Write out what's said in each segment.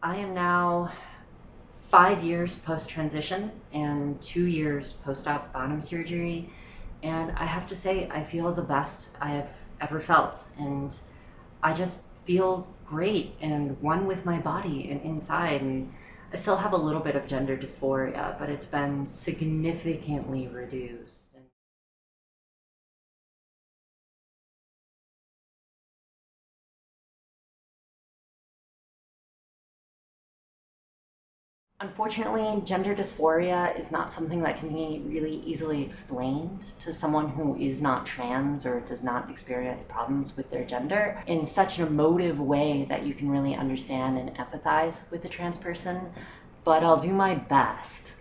I am now 5 years post-transition and 2 years post-op bottom surgery. And I have to say, I feel the best I have ever felt. And I just feel great and one with my body and inside. And I still have a little bit of gender dysphoria, but it's been significantly reduced. Unfortunately, gender dysphoria is not something that can be really easily explained to someone who is not trans or does not experience problems with their gender in such an emotive way that you can really understand and empathize with a trans person. But I'll do my best.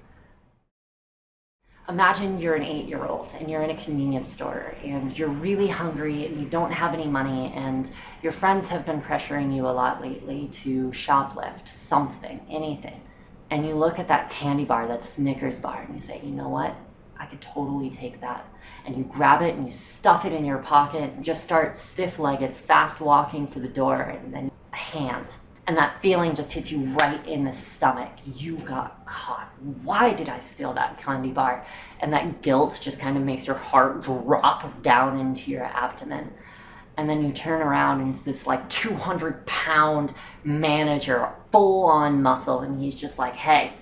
Imagine you're an 8-year-old and you're in a convenience store and you're really hungry and you don't have any money, and your friends have been pressuring you a lot lately to shoplift something, anything. And you look at that candy bar, that Snickers bar, and you say, you know what? I could totally take that. And you grab it and you stuff it in your pocket and just start stiff-legged, fast walking for the door, and then a hand. And that feeling just hits you right in the stomach. You got caught. Why did I steal that candy bar? And that guilt just kind of makes your heart drop down into your abdomen. And then you turn around and it's this like 200-pound manager, full on muscle, and he's just like, hey,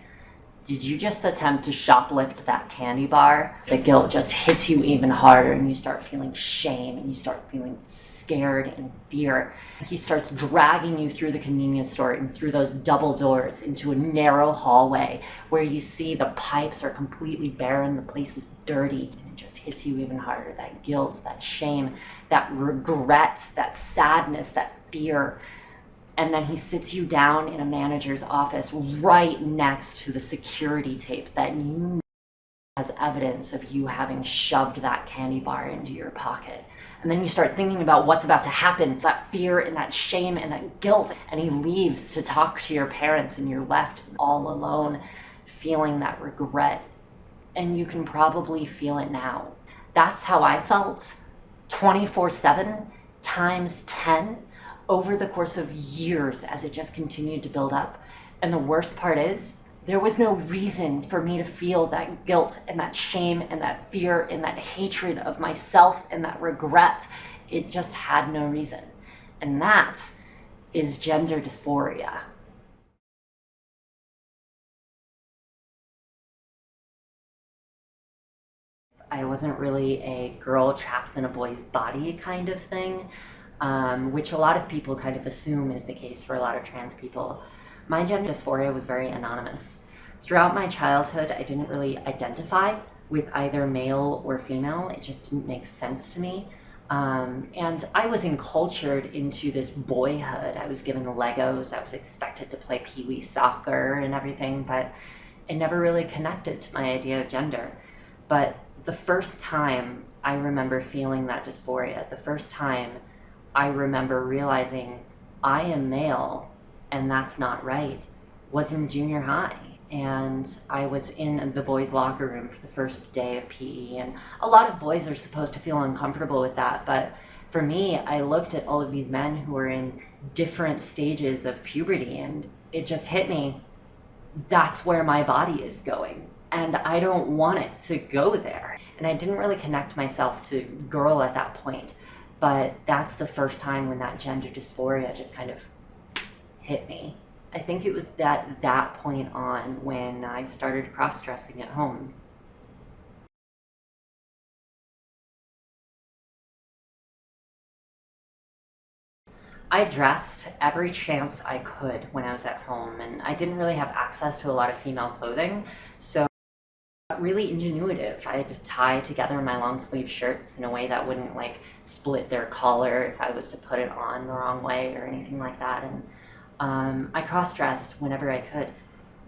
did you just attempt to shoplift that candy bar? The guilt just hits you even harder and you start feeling shame and you start feeling scared and fear. He starts dragging you through the convenience store and through those double doors into a narrow hallway where you see the pipes are completely barren, the place is dirty, and it just hits you even harder. That guilt, that shame, that regret, that sadness, that fear. And then he sits you down in a manager's office right next to the security tape that you know as evidence of you having shoved that candy bar into your pocket. And then you start thinking about what's about to happen, that fear and that shame and that guilt. And he leaves to talk to your parents, and you're left all alone, feeling that regret. And you can probably feel it now. That's how I felt 24/7 times 10 over the course of years as it just continued to build up. And the worst part is, there was no reason for me to feel that guilt and that shame and that fear and that hatred of myself and that regret. It just had no reason. And that is gender dysphoria. I wasn't really a girl trapped in a boy's body kind of thing, which a lot of people kind of assume is the case for a lot of trans people. My gender dysphoria was very anonymous. Throughout my childhood, I didn't really identify with either male or female. It just didn't make sense to me. And I was encultured into this boyhood. I was given Legos. I was expected to play pee-wee soccer and everything, but it never really connected to my idea of gender. But the first time I remember feeling that dysphoria, the first time I remember realizing I am male and that's not right, was in junior high. And I was in the boys' locker room for the first day of PE. And a lot of boys are supposed to feel uncomfortable with that. But for me, I looked at all of these men who were in different stages of puberty, and it just hit me. That's where my body is going. And I don't want it to go there. And I didn't really connect myself to girl at that point. But that's the first time when that gender dysphoria just kind of hit me. I think it was that point on when I started cross-dressing at home. I dressed every chance I could when I was at home, and I didn't really have access to a lot of female clothing, so I got really ingenuitive. I had to tie together my long sleeve shirts in a way that wouldn't like split their collar if I was to put it on the wrong way or anything like that. And I cross-dressed whenever I could.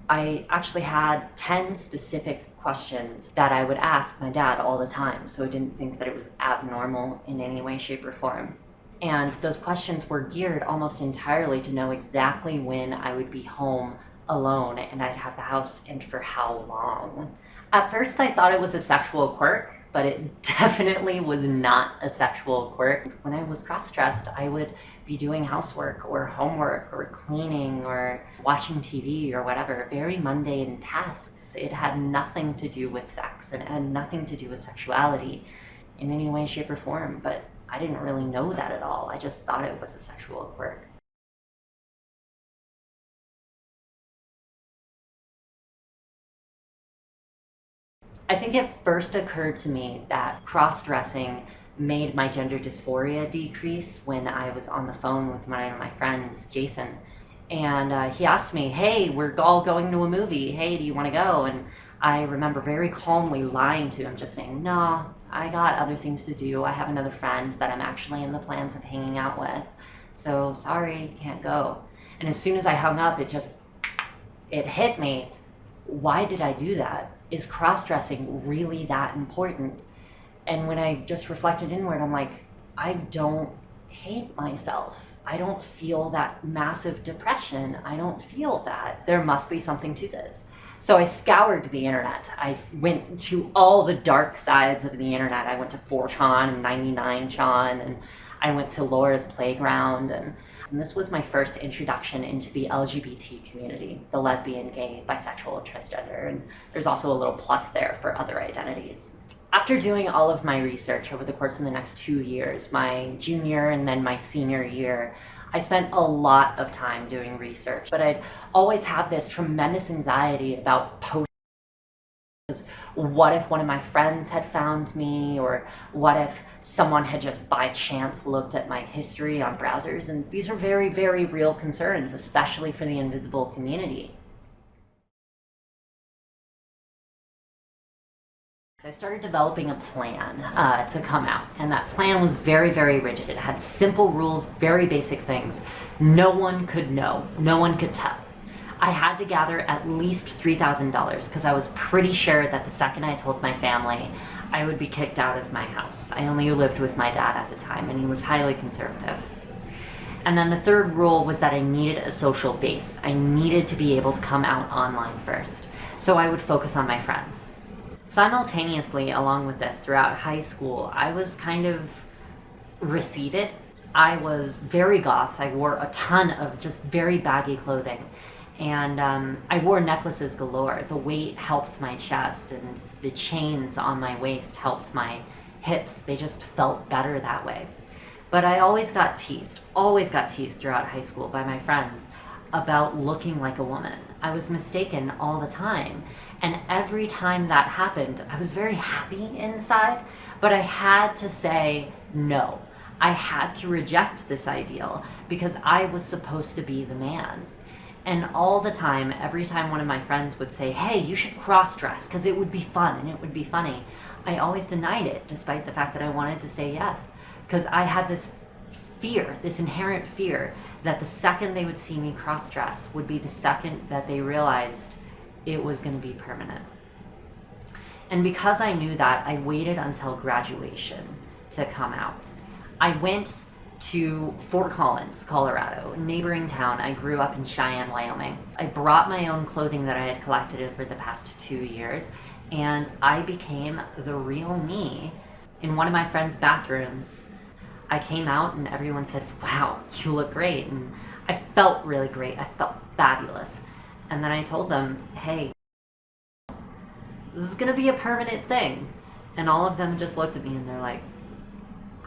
I actually had 10 specific questions that I would ask my dad all the time, so I didn't think that it was abnormal in any way, shape, or form. And those questions were geared almost entirely to know exactly when I would be home alone and I'd have the house and for how long. At first, I thought it was a sexual quirk, but it definitely was not a sexual quirk. When I was cross-dressed, I would be doing housework or homework or cleaning or watching TV or whatever, very mundane tasks. It had nothing to do with sex, and it had nothing to do with sexuality in any way, shape, or form, but I didn't really know that at all. I just thought it was a sexual quirk. I think it first occurred to me that cross-dressing made my gender dysphoria decrease when I was on the phone with one of my friends, Jason. And he asked me, hey, we're all going to a movie. Hey, do you want to go? And I remember very calmly lying to him, just saying, no, I got other things to do. I have another friend that I'm actually in the plans of hanging out with. So sorry, can't go. And as soon as I hung up, it hit me. Why did I do that? Is cross-dressing really that important? And when I just reflected inward, I'm like, I don't hate myself. I don't feel that massive depression. I don't feel that. There must be something to this. So I scoured the internet. I went to all the dark sides of the internet. I went to 4chan and 99chan, and I went to Laura's Playground, and this was my first introduction into the LGBT community, the lesbian, gay, bisexual, transgender, and there's also a little plus there for other identities. After doing all of my research over the course of the next 2 years, my junior and then my senior year, I spent a lot of time doing research, but I'd always have this tremendous anxiety about what if one of my friends had found me, or what if someone had just by chance looked at my history on browsers? And these are very, very real concerns, especially for the invisible community. I started developing a plan to come out, and that plan was very, very rigid. It had simple rules, very basic things. No one could know, no one could tell. I had to gather at least $3,000 because I was pretty sure that the second I told my family, I would be kicked out of my house. I only lived with my dad at the time, and he was highly conservative. And then the third rule was that I needed a social base. I needed to be able to come out online first. So I would focus on my friends. Simultaneously, along with this, throughout high school, I was kind of receded. I was very goth. I wore a ton of just very baggy clothing. And I wore necklaces galore. The weight helped my chest, and the chains on my waist helped my hips. They just felt better that way. But I always got teased throughout high school by my friends about looking like a woman. I was mistaken all the time. And every time that happened, I was very happy inside, but I had to say no. I had to reject this ideal because I was supposed to be the man. And all the time, every time one of my friends would say, hey, you should cross-dress because it would be fun and it would be funny, I always denied it, despite the fact that I wanted to say yes. Because I had this fear, this inherent fear, that the second they would see me cross-dress would be the second that they realized it was going to be permanent. And because I knew that, I waited until graduation to come out. I went to Fort Collins, Colorado, a neighboring town. I grew up in Cheyenne, Wyoming. I brought my own clothing that I had collected over the past 2 years, and I became the real me in one of my friend's bathrooms. I came out and everyone said, wow, you look great. And I felt really great. I felt fabulous. And then I told them, hey, this is gonna be a permanent thing. And all of them just looked at me and they're like,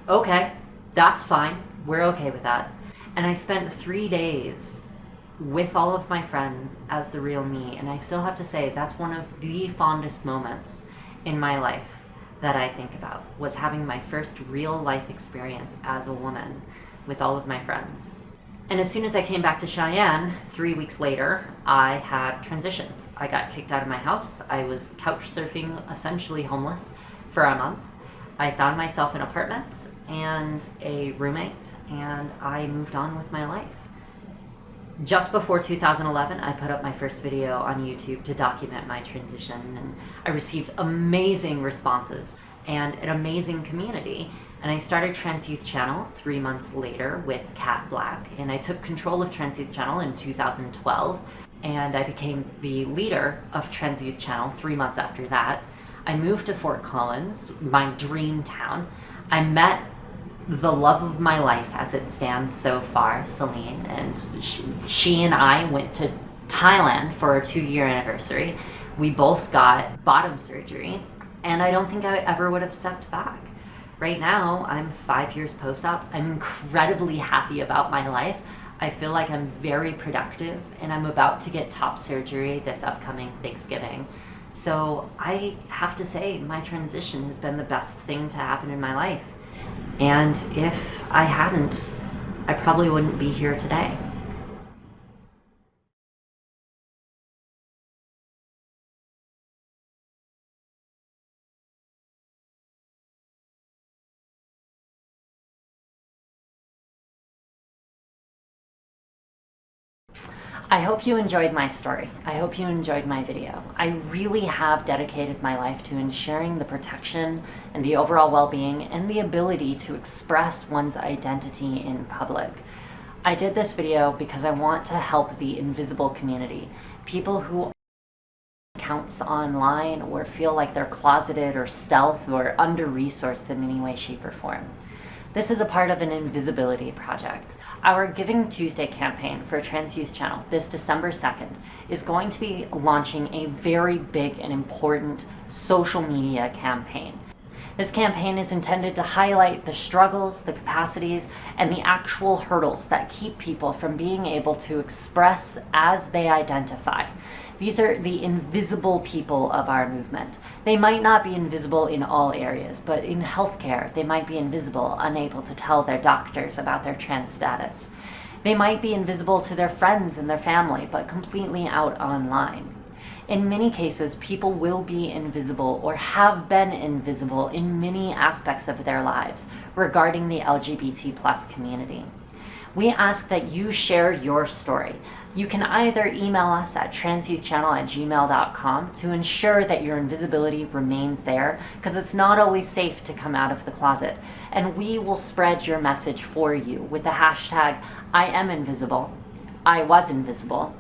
okay, that's fine. We're okay with that. And I spent 3 days with all of my friends as the real me. And I still have to say, that's one of the fondest moments in my life that I think about, was having my first real life experience as a woman with all of my friends. And as soon as I came back to Cheyenne, 3 weeks later, I had transitioned. I got kicked out of my house. I was couch surfing, essentially homeless, for a month. I found myself an apartment and a roommate, and I moved on with my life. Just before 2011, I put up my first video on YouTube to document my transition, and I received amazing responses and an amazing community. And I started Trans Youth Channel 3 months later with Kat Black, and I took control of Trans Youth Channel in 2012, and I became the leader of Trans Youth Channel 3 months after that. I moved to Fort Collins, my dream town. I met the love of my life as it stands so far, Celine, and she and I went to Thailand for our 2-year anniversary. We both got bottom surgery, and I don't think I ever would have stepped back. Right now, I'm 5 years post-op. I'm incredibly happy about my life. I feel like I'm very productive, and I'm about to get top surgery this upcoming Thanksgiving. So I have to say my transition has been the best thing to happen in my life. And if I hadn't, I probably wouldn't be here today. I hope you enjoyed my story. I hope you enjoyed my video. I really have dedicated my life to ensuring the protection and the overall well-being and the ability to express one's identity in public. I did this video because I want to help the invisible community, people who accounts online or feel like they're closeted or stealth or under-resourced in any way, shape, or form. This is a part of an invisibility project. Our Giving Tuesday campaign for Trans Youth Channel this December 2nd is going to be launching a very big and important social media campaign. This campaign is intended to highlight the struggles, the capacities, and the actual hurdles that keep people from being able to express as they identify. These are the invisible people of our movement. They might not be invisible in all areas, but in healthcare, they might be invisible, unable to tell their doctors about their trans status. They might be invisible to their friends and their family, but completely out online. In many cases, people will be invisible or have been invisible in many aspects of their lives regarding the LGBT+ community. We ask that you share your story. You can either email us at transyouthchannel@gmail.com to ensure that your invisibility remains there, because it's not always safe to come out of the closet, and we will spread your message for you with the hashtag #IamInvisible, IWasInvisible,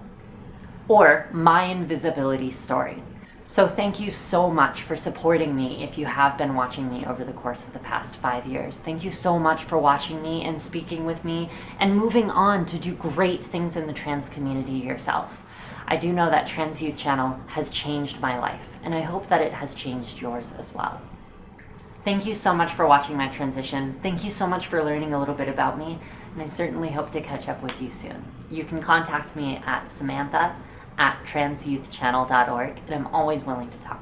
or My Invisibility Story. So thank you so much for supporting me if you have been watching me over the course of the past 5 years. Thank you so much for watching me and speaking with me and moving on to do great things in the trans community yourself. I do know that Trans Youth Channel has changed my life, and I hope that it has changed yours as well. Thank you so much for watching my transition. Thank you so much for learning a little bit about me, and I certainly hope to catch up with you soon. You can contact me at Samantha@transyouthchannel.org, and I'm always willing to talk.